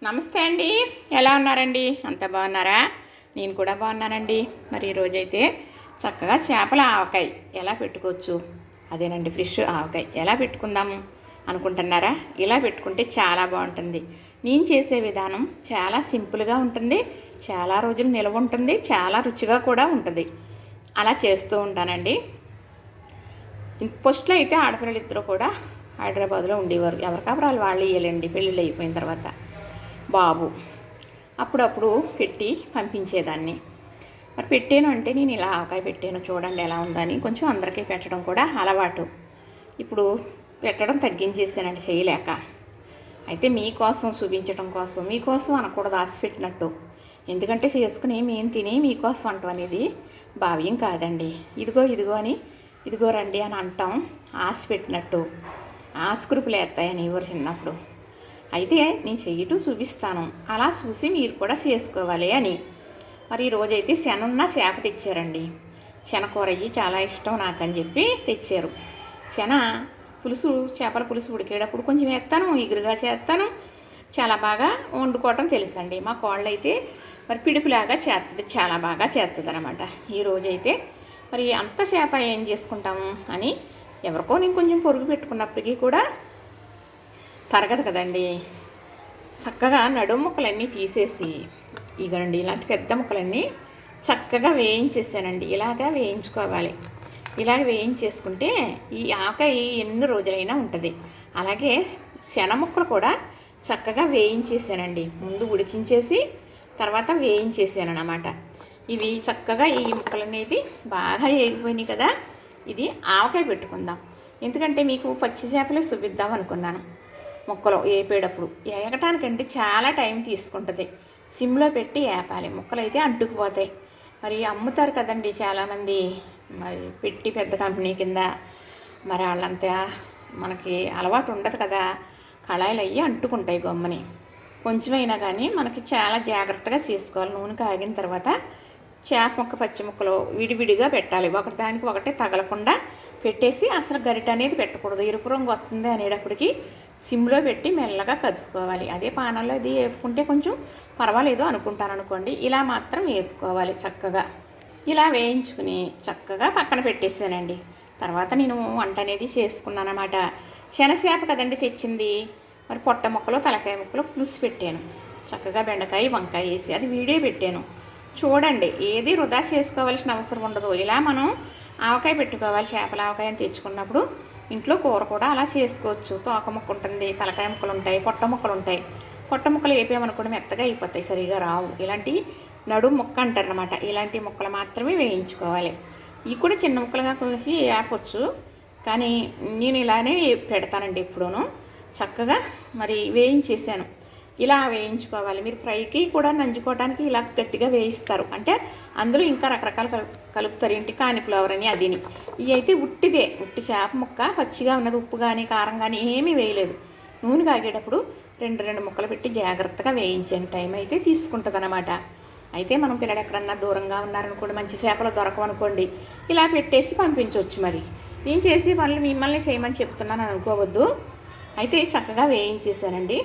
నమస్తే అండి. ఎలా ఉన్నారండి? అంత బాగున్నారా? నేను కూడా బాగున్నానండి. మరి ఈరోజైతే చక్కగా చేపల ఆవకాయ ఎలా పెట్టుకోవచ్చు, అదేనండి ఫ్రెష్ ఆవకాయ ఎలా పెట్టుకుందాము అనుకుంటున్నారా? ఇలా పెట్టుకుంటే చాలా బాగుంటుంది. నేను చేసే విధానం చాలా సింపుల్గా ఉంటుంది, చాలా రోజులు నిల్వ ఉంటుంది, చాలా రుచిగా కూడా ఉంటుంది. అలా చేస్తూ ఉంటానండి. ఫస్ట్లో అయితే ఆడపిల్లలు ఇద్దరు కూడా హైదరాబాద్లో ఉండేవారు. ఎవరి కాపురాలు వాళ్ళు ఇయ్యాలండి పెళ్ళిళ్ళు అయిపోయిన తర్వాత. బాబు అప్పుడప్పుడు పెట్టి పంపించేదాన్ని. మరి పెట్టాను అంటే నేను ఇలా ఆవకాయ పెట్టాను చూడండి ఎలా ఉందని కొంచెం అందరికీ పెట్టడం కూడా అలవాటు. ఇప్పుడు పెట్టడం తగ్గించేసానండి చేయలేక. అయితే మీకోసం చూపించడం కోసం, మీకోసం అనకూడదు ఆశ పెట్టినట్టు. ఎందుకంటే చేసుకుని మేము తిని మీకోసం అంటాం అనేది భావ్యం కాదండి. ఇదిగో ఇదిగో అని ఇదిగో రండి అని అంటాం ఆశ పెట్టినట్టు. ఆశకురుపులు వేస్తాయని ఎవరు చిన్నప్పుడు. అయితే నేను చెయ్యటం చూపిస్తాను, అలా చూసి మీరు కూడా చేసుకోవాలి అని. మరి ఈరోజైతే శనున్న చేప తెచ్చారండి. శనకూర అయ్యి చాలా ఇష్టం నాకని చెప్పి తెచ్చారు. శన పులుసు, చేపల పులుసు ఉడికేటప్పుడు కొంచెం వేస్తాను, ఎగురుగా చేస్తాను. చాలా బాగా వండుకోవటం తెలుసండి. మా కోళ్ళు అయితే మరి పిడుపులాగా చేస్తుంది, చాలా బాగా చేస్తుంది అనమాట. ఈరోజైతే మరి అంత చేప ఏం చేసుకుంటాము అని ఎవరికో నేను కొంచెం పొరుగు పెట్టుకున్నప్పటికీ కూడా తరగదు కదండి. చక్కగా నడుము ముక్కలన్నీ తీసేసి ఇగండి ఇలాంటి పెద్ద ముక్కలన్నీ చక్కగా వేయించేసానండి. ఇలాగా వేయించుకోవాలి. ఇలాగ వేయించేసుకుంటే ఈ ఆవకాయ ఎన్ని రోజులైనా ఉంటుంది. అలాగే శన ముక్కలు కూడా చక్కగా వేయించేసానండి. ముందు ఉడికించేసి తర్వాత వేయించేసాను అన్నమాట. ఇవి చక్కగా ఈ ముక్కలు అనేది బాగా వేగిపోయినాయి కదా. ఇది ఆవకాయ పెట్టుకుందాం. ఎందుకంటే మీకు పచ్చి చేపలు చూపిద్దాం అనుకున్నాను. ముక్కలు వేపేటప్పుడు వేగటానికంటే చాలా టైం తీసుకుంటుంది. సిమ్లో పెట్టి వేపాలి, ముక్కలు అయితే అంటుకుపోతాయి. మరి అమ్ముతారు కదండి చాలామంది, మరి పెట్టి పెద్ద కంపెనీ కింద. మరి వాళ్ళంతా మనకి అలవాటు ఉండదు కదా, కళాయిలు అయ్యి అంటుకుంటాయి గమ్మని. కొంచెమైనా కానీ మనకి చాలా జాగ్రత్తగా చేసుకోవాలి. నూనె కాగిన తర్వాత చేప ముక్క పచ్చి ముక్కలు విడివిడిగా పెట్టాలి, ఒకటిదానికి ఒకటే తగలకుండా పెట్టేసి అసలు గరిట అనేది పెట్టకూడదు. ఎరుపు రంగు వస్తుంది అనేటప్పటికి సిమ్లో పెట్టి మెల్లగా కదుపుకోవాలి. అదే పానంలో ఇది వేపుకుంటే కొంచెం పర్వాలేదు అనుకుంటాను అనుకోండి. ఇలా మాత్రం వేపుకోవాలి చక్కగా. ఇలా వేయించుకుని చక్కగా పక్కన పెట్టేసానండి. తర్వాత నేను వంట అనేది చేసుకున్నాను అన్నమాట. శనగచేప కదండి తెచ్చింది. మరి పొట్ట ముక్కలు తలకాయ ముక్కలు పులుసు పెట్టాను. చక్కగా బెండకాయ వంకాయ వేసి అది వీడియో పెట్టాను చూడండి. ఏది వృధా చేసుకోవాల్సిన అవసరం ఉండదు. ఇలా మనం ఆవకాయ పెట్టుకోవాలి. చేపల ఆవకాయ అని తెచ్చుకున్నప్పుడు ఇంట్లో కూర కూడా అలా చేసుకోవచ్చు. తోక ముక్క ఉంటుంది, తలకాయ ముక్కలు ఉంటాయి, పొట్ట ముక్కలు ఉంటాయి. పొట్ట ముక్కలు వేపేమనుకోండి మెత్తగా అయిపోతాయి, సరిగా రావు. ఇలాంటి నడుము ముక్క అంటారనమాట. ఇలాంటి ముక్కలు మాత్రమే వేయించుకోవాలి. ఇవి కూడా చిన్న ముక్కలుగా కోసి వేపొచ్చు, కానీ నేను ఇలానే పెడతానండి ఎప్పుడూను. చక్కగా మరి వేయించేసాను. ఇలా వేయించుకోవాలి. మీరు ఫ్రైకి కూడా నంచుకోవడానికి ఇలా గట్టిగా వేయిస్తారు, అంటే అందులో ఇంకా రకరకాలు కలుపుతారు. ఏంటి కాలీఫ్లవర్ అని అదిని. ఇవి అయితే ఉట్టిదే, ఉట్టి చేప ముక్క పచ్చిగా ఉన్నది. ఉప్పు కానీ కారం కానీ ఏమీ వేయలేదు. నూనె కాగేటప్పుడు రెండు ముక్కలు పెట్టి జాగ్రత్తగా వేయించాను. టైం అయితే తీసుకుంటుంది అన్నమాట. అయితే మనం పిల్లలు ఎక్కడన్నా దూరంగా ఉన్నారనుకోండి, మంచి చేపలు దొరకవనుకోండి, ఇలా పెట్టేసి పంపించవచ్చు. మరి నేను చేసే పనులు మిమ్మల్ని చేయమని చెప్తున్నాను అనుకోవద్దు. అయితే చక్కగా వేయించేసానండి.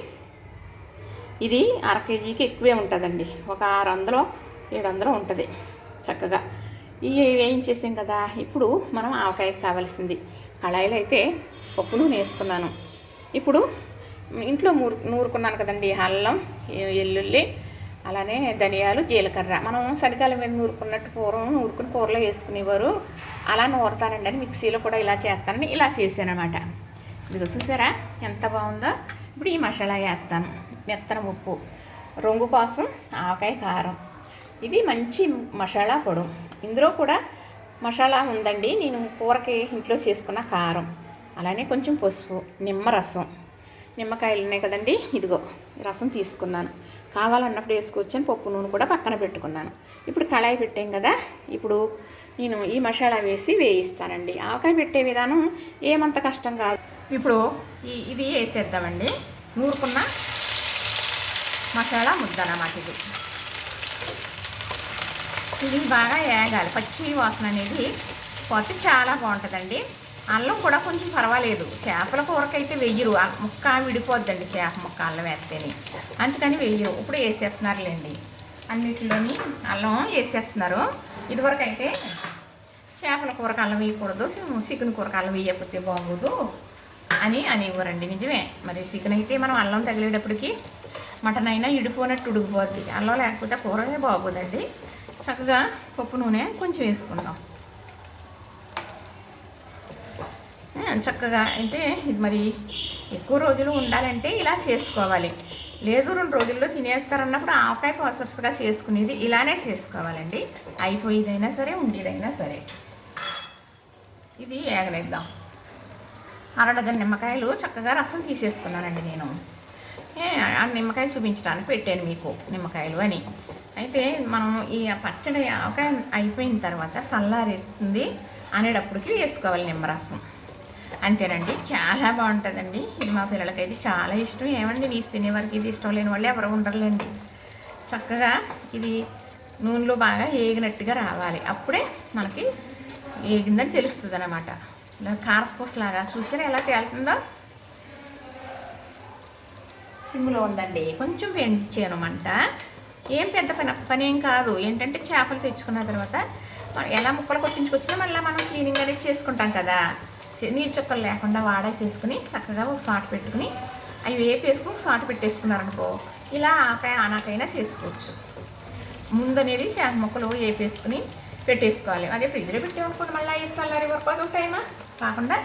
ఇది 1/2 కేజీకి ఎక్కువే ఉంటుందండి. ఒక 600 700 ఉంటుంది చక్కగా. ఇవి వేయించేసాం కదా. ఇప్పుడు మనం ఆవకాయకి కావాల్సింది కళాయిలో అయితే పప్పులు వేసుకున్నాను. ఇప్పుడు ఇంట్లో నూరుకున్నాను కదండి. అల్లం, వెల్లుల్లి, అలానే ధనియాలు, జీలకర్ర. మనం చలికాలం మీద నూరుకున్నట్టు పూర్వం నూరుకుని కూరలో వేసుకునేవారు. అలా నూరుతానండి అని మిక్సీలో కూడా ఇలా చేస్తానని ఇలా చేశాను అనమాట. ఇదిగో చూసారా ఎంత బాగుందో. ఇప్పుడు ఈ మసాలా వేస్తాను. మెత్తన ఉప్పు, రంగు కోసం ఆవకాయ కారం. ఇది మంచి మసాలా పొడి. ఇందులో కూడా మసాలా ఉందండి. నేను కూరకి ఇంట్లో చేసుకున్న కారం, అలానే కొంచెం పసుపు, నిమ్మరసం. నిమ్మకాయలు ఉన్నాయి కదండి, ఇదిగో రసం తీసుకున్నాను. కావాలన్నప్పుడు వేసుకోవచ్చని పప్పు నూనె కూడా పక్కన పెట్టుకున్నాను. ఇప్పుడు కళాయి పెట్టాం కదా. ఇప్పుడు నేను ఈ మసాలా వేసి వేయిస్తానండి. ఆవకాయ పెట్టే విధానం ఏమంత కష్టం కాదు. ఇప్పుడు ఇది వేసేద్దామండి. నూరుకున్న మసాలా ముద్ద అన్నమాట. ఇది బాగా వేగాలి. పచ్చి వాసన అనేది పోతే చాలా బాగుంటుందండి. అల్లం కూడా కొంచెం పర్వాలేదు. చేపల కూరకైతే వెయ్యరు, ముక్క విడిపోద్దండి చేప ముక్క అల్లం వేస్తేనే, అందుకని వెయ్యరు. ఇప్పుడు వేసేస్తున్నారులేండి, అన్నిటిలోని అల్లం వేసేస్తున్నారు. ఇదివరకు అయితే చేపల కూరకు అల్లం వేయకూడదు, చికెన్ కూరకు అల్లం వేయకపోతే బాగోదు అని అనేవారండి. నిజమే, మరి చికెన్ అయితే మనం అల్లం తగిలేటప్పటికి మటన్ అయినా ఇడిపోయినట్టు ఉడికిపోద్ది. అల్లం లేకపోతే కూరనే బాగోదండి. చక్కగా పప్పు నూనె కొంచెం వేసుకుందాం. చక్కగా అంటే ఇది మరి ఎక్కువ రోజులు ఉండాలంటే ఇలా చేసుకోవాలి. లేదు 2 రోజుల్లో తినేస్తారన్నప్పుడు ఆవకాయ ప్రాసెస్గా చేసుకునేది ఇలానే చేసుకోవాలండి. అయిపోయేదైనా సరే, ఉండేదైనా సరే. ఇది ఏగనిద్దాం. 1/2 డజన్ నిమ్మకాయలు చక్కగా రసం తీసేసుకున్నానండి నేను. ఆ నిమ్మకాయలు చూపించడానికి పెట్టాను మీకు, నిమ్మకాయలు అని. అయితే మనం ఈ పచ్చడి ఆవకాయ అయిపోయిన తర్వాత చల్లారుతుంది అనేటప్పటికి వేసుకోవాలి నిమ్మరసం. అంతేనండి, చాలా బాగుంటుందండి. ఇది మా పిల్లలకైతే చాలా ఇష్టం. ఏమండి, నీసు తినేవారికి ఇది ఇష్టం లేని వాళ్ళు ఎవరు ఉండరులేండి. చక్కగా ఇది నూనెలో బాగా ఏగినట్టుగా రావాలి, అప్పుడే మనకి ఏగిందని తెలుస్తుంది అన్నమాట. ఇలా కారపూసలాగా చూసారా ఎలా తేలుతుందో. సిమ్లో ఉందండి, కొంచెం పెంచాను మంట. ఏం పెద్ద పని ఏం కాదు. ఏంటంటే చేపలు తెచ్చుకున్న తర్వాత ఎలా ముక్కలు కొట్టించుకొచ్చినా మళ్ళీ మనం క్లీనింగ్ అనేది చేసుకుంటాం కదా. నీరు చుక్కలు లేకుండా వాడేసేసుకుని చక్కగా ఒక సాటు పెట్టుకుని అవి వేపేసుకుని ఒక సాటు పెట్టేసుకున్నారనుకో, ఇలా ఆనాకైనా చేసుకోవచ్చు. ముందు అనేది చేప ముక్కలు వేపేసుకుని పెట్టేసుకోవాలి. అదే ఫ్రిడ్జ్లో పెట్టేమనుకోండి మళ్ళీ వేసుకోవాలి వరకు అది టైమా కాకుండా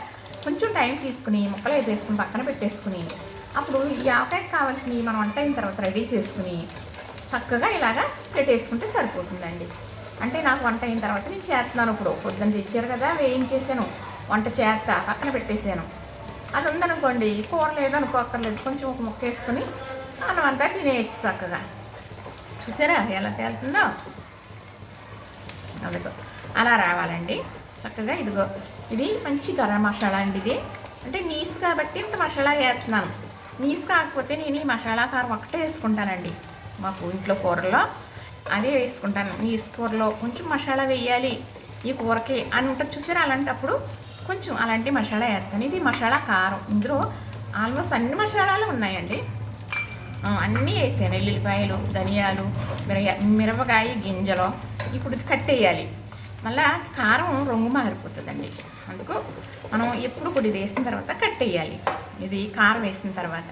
కొంచెం టైం తీసుకుని ముక్కలు వేపేసుకుని పక్కన పెట్టేసుకుని అప్పుడు ఈ ఆవకాయకి కావాల్సినవి మనం వంట అయిన తర్వాత రెడీ చేసుకుని చక్కగా ఇలాగా పెట్టేసుకుంటే సరిపోతుందండి. అంటే నాకు వంట అయిన తర్వాత నేను చేస్తున్నాను. ఇప్పుడు పొద్దున్న తెచ్చారు కదా, వేయించేసాను, వంట చేస్తా పక్కన పెట్టేసాను. అది ఉందనుకోండి, కూర లేదనుకోక్కర్లేదు, కొంచెం ఒక ముక్క వేసుకుని అన్నం అంతా తినేయచ్చు చక్కగా. చూసారా ఎలా తేలుతుందో. అదిగో అలా రావాలండి చక్కగా. ఇదిగో ఇది మంచి గరం మసాలా అండి. ఇది అంటే నీసు కాబట్టి ఇంత మసాలా వేస్తున్నాను. నీసు కాకపోతే నేను ఈ మసాలా కారం ఒకటే వేసుకుంటానండి. మాకు ఇంట్లో కూరలో అదే వేసుకుంటాను. నీసు కూరలో కొంచెం మసాలా వేయాలి ఈ కూరకి అని ఉంటుంది చూసారా, అలాంటప్పుడు కొంచెం అలాంటి మసాలా వేస్తాను. ఇది మసాలా కారం. ఇందులో ఆల్మోస్ట్ అన్ని మసాలాలు ఉన్నాయండి, అన్నీ వేసాను. ఎల్లుల్లిపాయలు, ధనియాలు, మిరపకాయ గింజలు. ఇప్పుడు ఇది కట్టేయాలి. మళ్ళీ కారం రంగు మారిపోతుందండి. అందుకు మనం ఎప్పుడు కూడా ఇది వేసిన తర్వాత కట్టేయాలి. ఇది కారం వేసిన తర్వాత.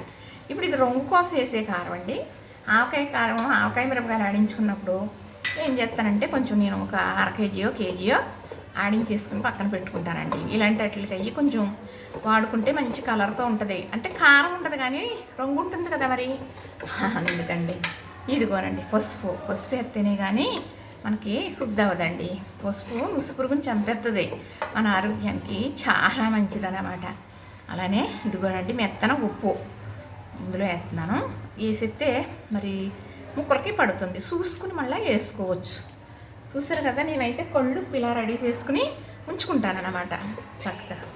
ఇప్పుడు ఇది రంగు కోసం వేసే కారం అండి. ఆవకాయ కారం, ఆవకాయ మిరపకాయలు ఆడించుకున్నప్పుడు ఏం చేస్తానంటే కొంచెం నేను ఒక 1/2 కేజీయో ఆడించేసుకుని పక్కన పెట్టుకుంటానండి. ఇలాంటి వాటికి అయ్యి కొంచెం వాడుకుంటే మంచి కలర్తో ఉంటుంది. అంటే కారం ఉంటుంది కానీ రంగు ఉంటుంది కదా మరి, అందుకండి. ఇదిగోనండి పసుపు వేస్తేనే కానీ మనకి శుద్ధి అవ్వదండి. పసుపు నుసుపురుగుని చంపేస్తుంది, మన ఆరోగ్యానికి చాలా మంచిదన్నమాట. అలానే ఇదిగోనండి మెత్తన ఉప్పు ఇందులో వేస్తున్నాను. వేసితే మరి ముక్కలకి పడుతుంది, చూసుకుని మళ్ళీ వేసుకోవచ్చు. చూసారు కదా, నేనైతే కళ్ళు ఇలా రెడీ చేసుకుని ఉంచుకుంటానన్నమాట చక్కగా.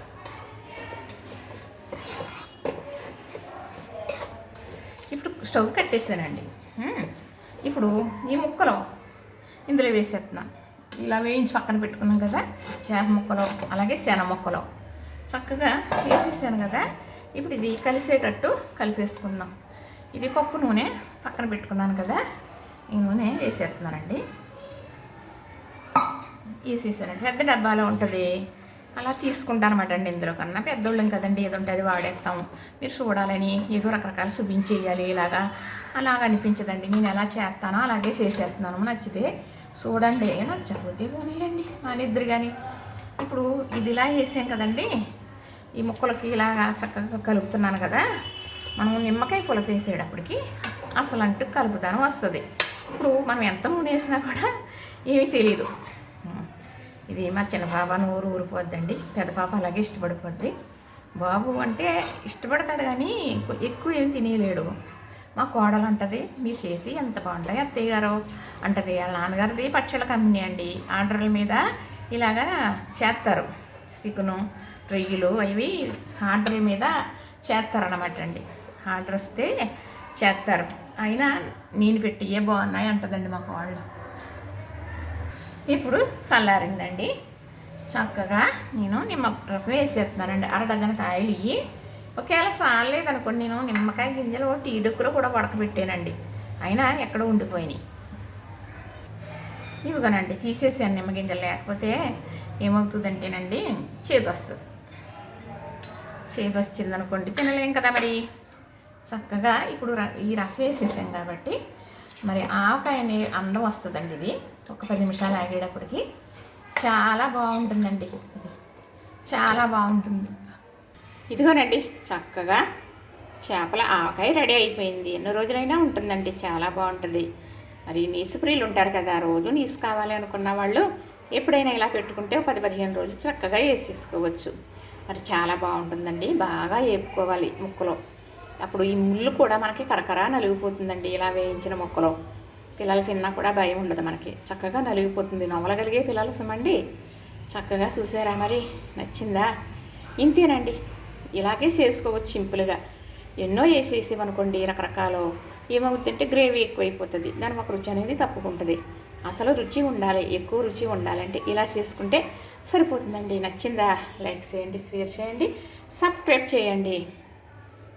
ఇప్పుడు స్టవ్ కట్టేసానండి. ఇప్పుడు ఈ ముక్కలు ఇందులో వేసేస్తున్నాను. ఇలా వేయించి పక్కన పెట్టుకున్నాం కదా చేప ముక్కలు, అలాగే శన ముక్కలు చక్కగా వేసేసాను కదా. ఇప్పుడు ఇది కలిసేటట్టు కలిపేసుకుందాం. ఇది పప్పు నూనె పక్కన పెట్టుకున్నాను కదా, ఈ నూనె వేసేస్తున్నానండి. వేసేసానండి. పెద్ద డబ్బాలో ఉంటుంది, అలా తీసుకుంటాను అనమాట అండి. ఇందులో కన్నా పెద్దోళ్ళం కదండి, ఏదో ఉంటే అది వాడేస్తాము. మీరు చూడాలని ఏదో రకరకాలు చూపించేయాలి ఇలాగా అలాగ అనిపించదండి. నేను ఎలా చేస్తానో అలాగే చేసేస్తున్నాను. నచ్చితే చూడండి, నచ్చకపోతే పోనీలండి మానిద్దరు కానీ. ఇప్పుడు ఇది ఇలా వేసాం కదండి, ఈ ముక్కలకి ఇలాగా చక్కగా కలుపుతున్నాను కదా. మనం నిమ్మకాయ పులుపు వేసేటప్పటికి అసలు అంటూ కలుపుతాను వస్తుంది. ఇప్పుడు మనం ఎంత నూనె వేసినా కూడా ఏమీ తెలియదు. ఇది మా చిన్న పాప నూరు ఊరిపోద్దండి, పెద్ద పాప అలాగే ఇష్టపడిపోద్ది. బాబు అంటే ఇష్టపడతాడు కానీ ఎక్కువ ఏం తినేయలేడు. మా కోడలు అంటది, మీరు చేసి ఎంత బాగుంటాయి అత్తయ్య గారు అంటది. వాళ్ళ నాన్నగారిది పచ్చళ్ళ కంపెనీ అండి, ఆర్డర్ల మీద ఇలాగా చేస్తారు. చికెను, రొయ్యలు అవి ఆర్డర్ల మీద చేస్తారన్నమాట అండి. ఆర్డర్ వస్తే చేస్తారు. అయినా నేను పెట్టియే బాగున్నాయి అంటదండి మా కోడలు. ఇప్పుడు చల్లారిందండి. చక్కగా నేను నిమ్మ రసం వేసేస్తున్నానండి. అరడజన కాయలు ఇవి. ఒకవేళ సాలేదనుకోండి, నేను నిమ్మకాయ గింజలు టీ డొక్కులో కూడా ఉడకబెట్టానండి, అయినా ఎక్కడో ఉండిపోయినాయి. ఇవిగానండి తీసేసాను నిమ్మ గింజలు, లేకపోతే ఏమవుతుందంటేనండి చేదు వస్తుంది. చేదు వచ్చిందనుకోండి తినలేం కదా మరి. చక్కగా ఇప్పుడు ఈ రసం వేసేసాం కాబట్టి మరి ఆవకాయ అందం వస్తుందండి. ఇది ఒక 10 నిమిషాలు ఆగేటప్పటికి చాలా బాగుంటుందండి. ఇది చాలా బాగుంటుంది. ఇదిగోనండి చక్కగా చేపల ఆవకాయ రెడీ అయిపోయింది. ఎన్ని రోజులైనా ఉంటుందండి, చాలా బాగుంటుంది. మరి నీసు ప్రియులు ఉంటారు కదా, రోజు నీసు కావాలి అనుకున్న వాళ్ళు ఎప్పుడైనా ఇలా పెట్టుకుంటే 10-15 రోజులు చక్కగా వేసేసుకోవచ్చు. మరి చాలా బాగుంటుందండి. బాగా వేపుకోవాలి ముక్కలో, అప్పుడు ఈ ముళ్ళు కూడా మనకి కరకరా నలిగిపోతుందండి. ఇలా వేయించిన ముక్కలో పిల్లలు తిన్నా కూడా భయం ఉండదు మనకి, చక్కగా నలిగిపోతుంది. నవ్వలగలిగే పిల్లలు సుమండి. చక్కగా చూసారా మరి, నచ్చిందా? ఇంతేనండి, ఇలాగే చేసుకోవచ్చు సింపుల్గా. ఎన్నో వేసేసామనుకోండి రకరకాలు, ఏమవుతుందంటే గ్రేవీ ఎక్కువైపోతుంది, దాని ఒక రుచి అనేది తప్పుకుంటుంది. అసలు రుచి ఉండాలి, ఎక్కువ రుచి ఉండాలంటే ఇలా చేసుకుంటే సరిపోతుందండి. నచ్చిందా? లైక్ చేయండి, షేర్ చేయండి, సబ్స్క్రైబ్ చేయండి.